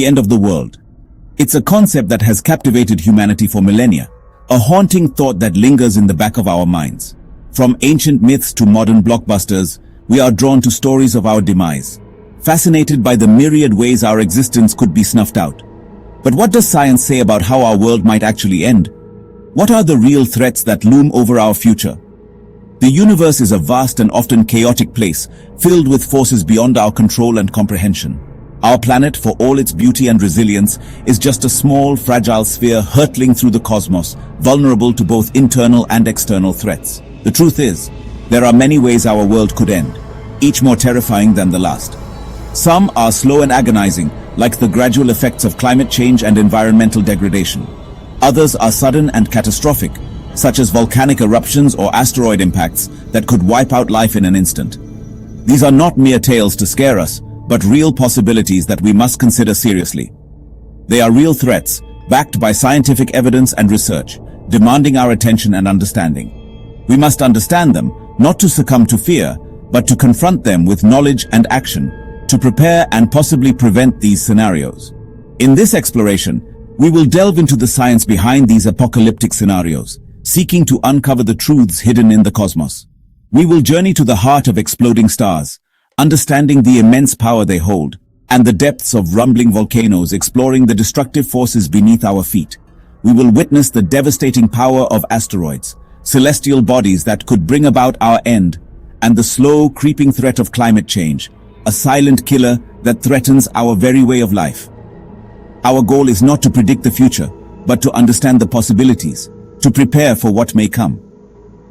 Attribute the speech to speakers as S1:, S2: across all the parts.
S1: the end of the world. It's a concept that has captivated humanity for millennia, a haunting thought that lingers in the back of our minds. From ancient myths to modern blockbusters, we are drawn to stories of our demise, fascinated by the myriad ways our existence could be snuffed out. But what does science say about how our world might actually end? What are the real threats that loom over our future? The universe is a vast and often chaotic place, filled with forces beyond our control and comprehension. Our planet, for all its beauty and resilience, is just a small, fragile sphere hurtling through the cosmos, vulnerable to both internal and external threats. The truth is, there are many ways our world could end, each more terrifying than the last. Some are slow and agonizing, like the gradual effects of climate change and environmental degradation. Others are sudden and catastrophic, such as volcanic eruptions or asteroid impacts that could wipe out life in an instant. These are not mere tales to scare us, but real possibilities that we must consider seriously. They are real threats, backed by scientific evidence and research, demanding our attention and understanding. We must understand them, not to succumb to fear, but to confront them with knowledge and action, to prepare and possibly prevent these scenarios. In this exploration, we will delve into the science behind these apocalyptic scenarios, seeking to uncover the truths hidden in the cosmos. We will journey to the heart of exploding stars, understanding the immense power they hold, and the depths of rumbling volcanoes, exploring the destructive forces beneath our feet. We will witness the devastating power of asteroids, celestial bodies that could bring about our end, and the slow, creeping threat of climate change, a silent killer that threatens our very way of life. Our goal is not to predict the future, but to understand the possibilities, to prepare for what may come.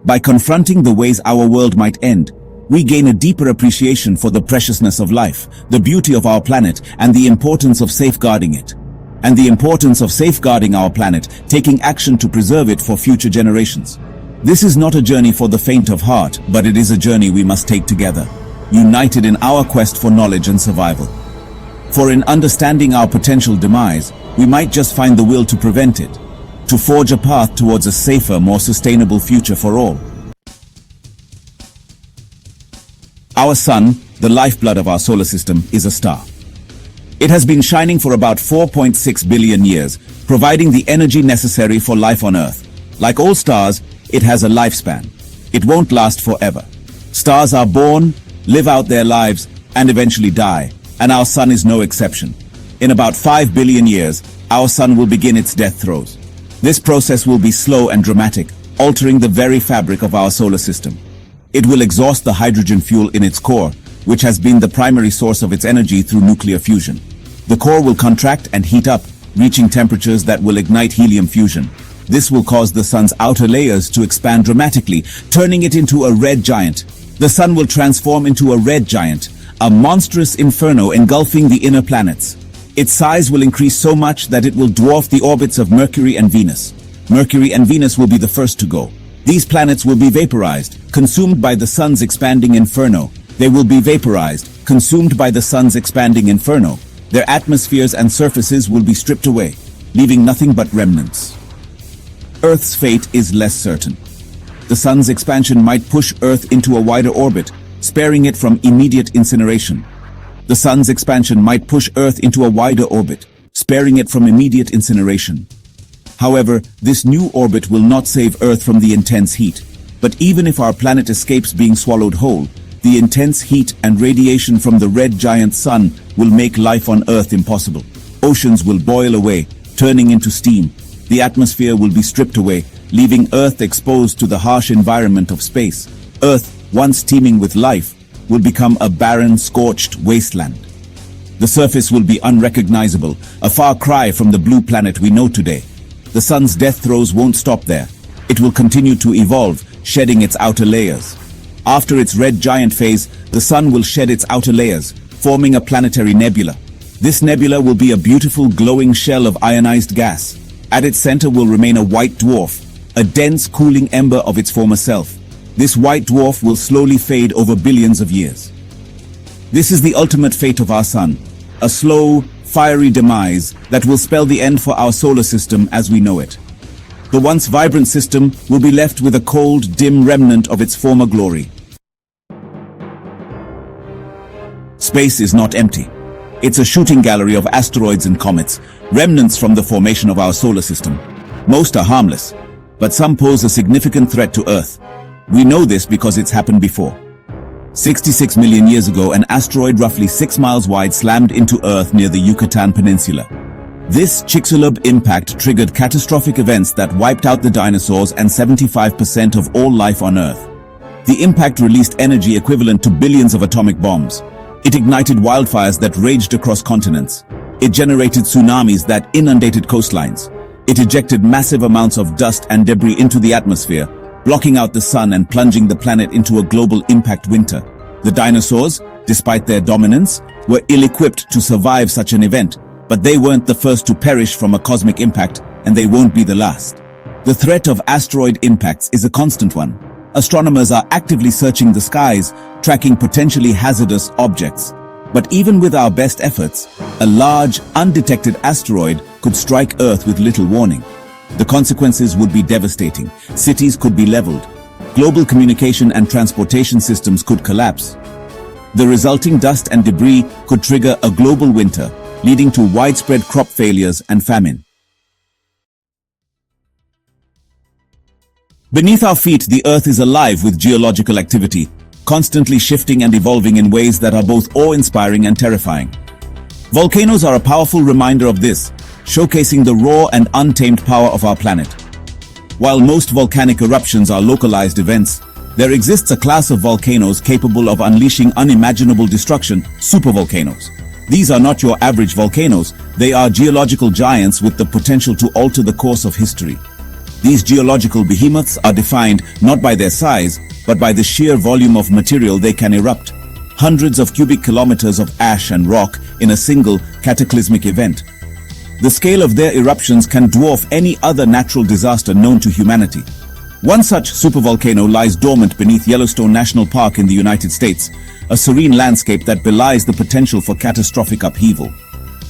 S1: By confronting the ways our world might end, we gain a deeper appreciation for the preciousness of life, the beauty of our planet, and the importance of safeguarding it. And the importance of safeguarding our planet, taking action to preserve it for future generations. This is not a journey for the faint of heart, but it is a journey we must take together, united in our quest for knowledge and survival. For in understanding our potential demise, we might just find the will to prevent it, to forge a path towards a safer, more sustainable future for all. Our sun, the lifeblood of our solar system, is a star. It has been shining for about 4.6 billion years, providing the energy necessary for life on Earth. Like all stars, it has a lifespan. It won't last forever. Stars are born, live out their lives, and eventually die, and our sun is no exception. In about 5 billion years, our sun will begin its death throes. This process will be slow and dramatic, altering the very fabric of our solar system. It will exhaust the hydrogen fuel in its core, which has been the primary source of its energy through nuclear fusion. The core will contract and heat up, reaching temperatures that will ignite helium fusion. This will cause the sun's outer layers to expand dramatically, turning it into a red giant. The sun will transform into a red giant, a monstrous inferno engulfing the inner planets. Its size will increase so much that it will dwarf the orbits of Mercury and Venus. Mercury and Venus will be the first to go. These planets will be vaporized, consumed by the sun's expanding inferno. They will be vaporized, consumed by the sun's expanding inferno. Their atmospheres and surfaces will be stripped away, leaving nothing but remnants. Earth's fate is less certain. The sun's expansion might push Earth into a wider orbit, sparing it from immediate incineration. The sun's expansion might push Earth into a wider orbit, sparing it from immediate incineration. However, this new orbit will not save Earth from the intense heat. But even if our planet escapes being swallowed whole, the intense heat and radiation from the red giant sun will make life on Earth impossible. Oceans will boil away, turning into steam. The atmosphere will be stripped away, leaving Earth exposed to the harsh environment of space. Earth, once teeming with life, will become a barren, scorched wasteland. The surface will be unrecognizable, a far cry from the blue planet we know today. The sun's death throes won't stop there. It will continue to evolve, shedding its outer layers. After its red giant phase, the sun will shed its outer layers, forming a planetary nebula. This nebula will be a beautiful glowing shell of ionized gas. At its center will remain a white dwarf, a dense cooling ember of its former self. This white dwarf will slowly fade over billions of years. This is the ultimate fate of our sun, a slow, fiery demise that will spell the end for our solar system as we know it. The once vibrant system will be left with a cold, dim remnant of its former glory. Space is not empty. It's a shooting gallery of asteroids and comets, remnants from the formation of our solar system. Most are harmless, but some pose a significant threat to Earth. We know this because it's happened before. 66 million years ago, an asteroid roughly 6 miles wide slammed into Earth near the Yucatan Peninsula. This Chicxulub impact triggered catastrophic events that wiped out the dinosaurs and 75% of all life on Earth. The impact released energy equivalent to billions of atomic bombs. It ignited wildfires that raged across continents. It generated tsunamis that inundated coastlines. It ejected massive amounts of dust and debris into the atmosphere, blocking out the sun and plunging the planet into a global impact winter. The dinosaurs, despite their dominance, were ill-equipped to survive such an event, but they weren't the first to perish from a cosmic impact, and they won't be the last. The threat of asteroid impacts is a constant one. Astronomers are actively searching the skies, tracking potentially hazardous objects. But even with our best efforts, a large, undetected asteroid could strike Earth with little warning. The consequences would be devastating. Cities could be leveled. Global communication and transportation systems could collapse. The resulting dust and debris could trigger a global winter, leading to widespread crop failures and famine. Beneath our feet, the Earth is alive with geological activity, constantly shifting and evolving in ways that are both awe-inspiring and terrifying. Volcanoes are a powerful reminder of this, showcasing the raw and untamed power of our planet. While most volcanic eruptions are localized events, there exists a class of volcanoes capable of unleashing unimaginable destruction, supervolcanoes. These are not your average volcanoes, they are geological giants with the potential to alter the course of history. These geological behemoths are defined not by their size, but by the sheer volume of material they can erupt. Hundreds of cubic kilometers of ash and rock in a single cataclysmic event. The scale of their eruptions can dwarf any other natural disaster known to humanity. One such supervolcano lies dormant beneath Yellowstone National Park in the United States, a serene landscape that belies the potential for catastrophic upheaval.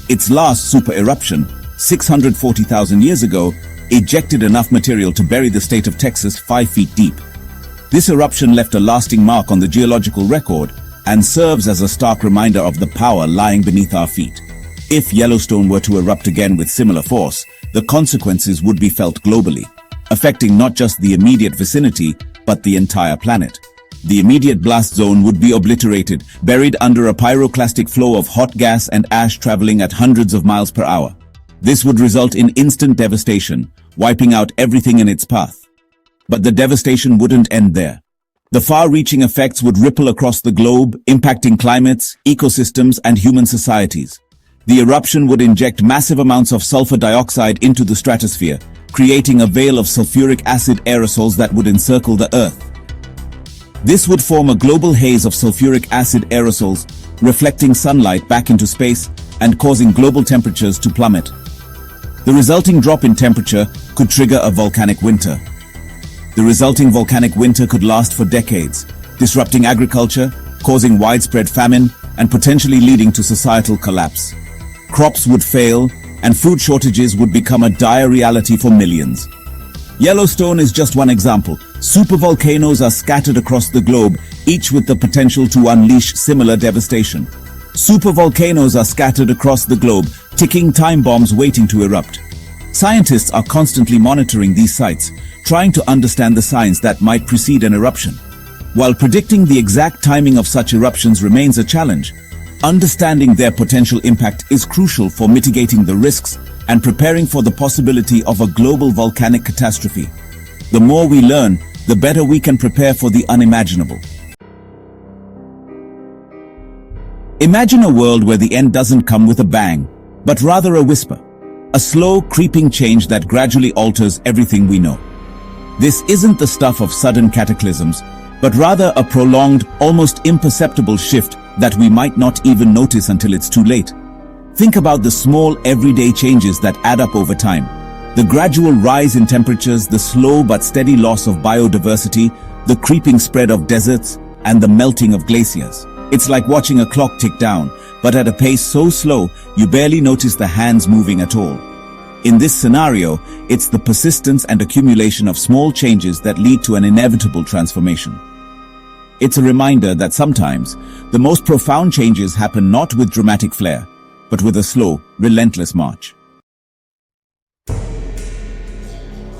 S1: Its last super eruption, 640,000 years ago, ejected enough material to bury the state of Texas 5 feet deep. This eruption left a lasting mark on the geological record and serves as a stark reminder of the power lying beneath our feet. If Yellowstone were to erupt again with similar force, the consequences would be felt globally, affecting not just the immediate vicinity, but the entire planet. The immediate blast zone would be obliterated, buried under a pyroclastic flow of hot gas and ash traveling at hundreds of miles per hour. This would result in instant devastation, wiping out everything in its path. But the devastation wouldn't end there. The far-reaching effects would ripple across the globe, impacting climates, ecosystems, and human societies. The eruption would inject massive amounts of sulfur dioxide into the stratosphere, creating a veil of sulfuric acid aerosols that would encircle the Earth. This would form a global haze of sulfuric acid aerosols, reflecting sunlight back into space and causing global temperatures to plummet. The resulting drop in temperature could trigger a volcanic winter. The resulting volcanic winter could last for decades, disrupting agriculture, causing widespread famine, and potentially leading to societal collapse. Crops would fail, and food shortages would become a dire reality for millions. Yellowstone is just one example. Supervolcanoes are scattered across the globe, each with the potential to unleash similar devastation. Supervolcanoes are scattered across the globe, ticking time bombs waiting to erupt. Scientists are constantly monitoring these sites, trying to understand the signs that might precede an eruption. While predicting the exact timing of such eruptions remains a challenge, understanding their potential impact is crucial for mitigating the risks and preparing for the possibility of a global volcanic catastrophe. The more we learn, the better we can prepare for the unimaginable. Imagine a world where the end doesn't come with a bang, but rather a whisper. A slow, creeping change that gradually alters everything we know. This isn't the stuff of sudden cataclysms, but rather a prolonged, almost imperceptible shift that we might not even notice until it's too late. Think about the small, everyday changes that add up over time. The gradual rise in temperatures, the slow but steady loss of biodiversity, the creeping spread of deserts, and the melting of glaciers. It's like watching a clock tick down, but at a pace so slow, you barely notice the hands moving at all. In this scenario, it's the persistence and accumulation of small changes that lead to an inevitable transformation. It's a reminder that sometimes, the most profound changes happen not with dramatic flair, but with a slow, relentless march.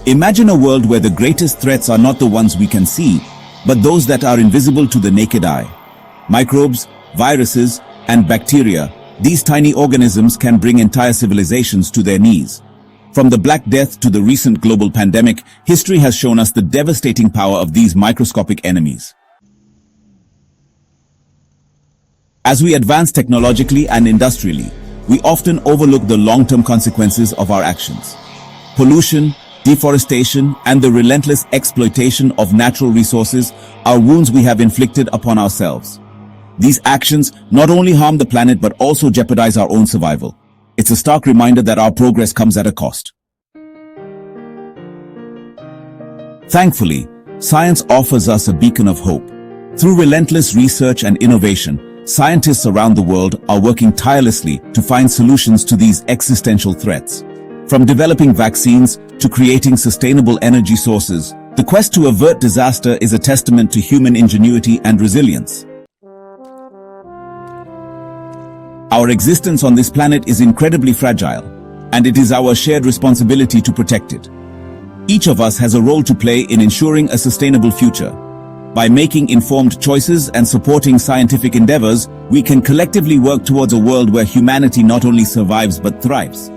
S1: Imagine a world where the greatest threats are not the ones we can see, but those that are invisible to the naked eye. Microbes, viruses, and bacteria, these tiny organisms can bring entire civilizations to their knees. From the Black Death to the recent global pandemic, history has shown us the devastating power of these microscopic enemies. As we advance technologically and industrially, we often overlook the long-term consequences of our actions. Pollution, deforestation, and the relentless exploitation of natural resources are wounds we have inflicted upon ourselves. These actions not only harm the planet but also jeopardize our own survival. It's a stark reminder that our progress comes at a cost. Thankfully, science offers us a beacon of hope. Through relentless research and innovation, scientists around the world are working tirelessly to find solutions to these existential threats. From developing vaccines to creating sustainable energy sources, the quest to avert disaster is a testament to human ingenuity and resilience. Our existence on this planet is incredibly fragile, and it is our shared responsibility to protect it. Each of us has a role to play in ensuring a sustainable future. By making informed choices and supporting scientific endeavors, we can collectively work towards a world where humanity not only survives but thrives.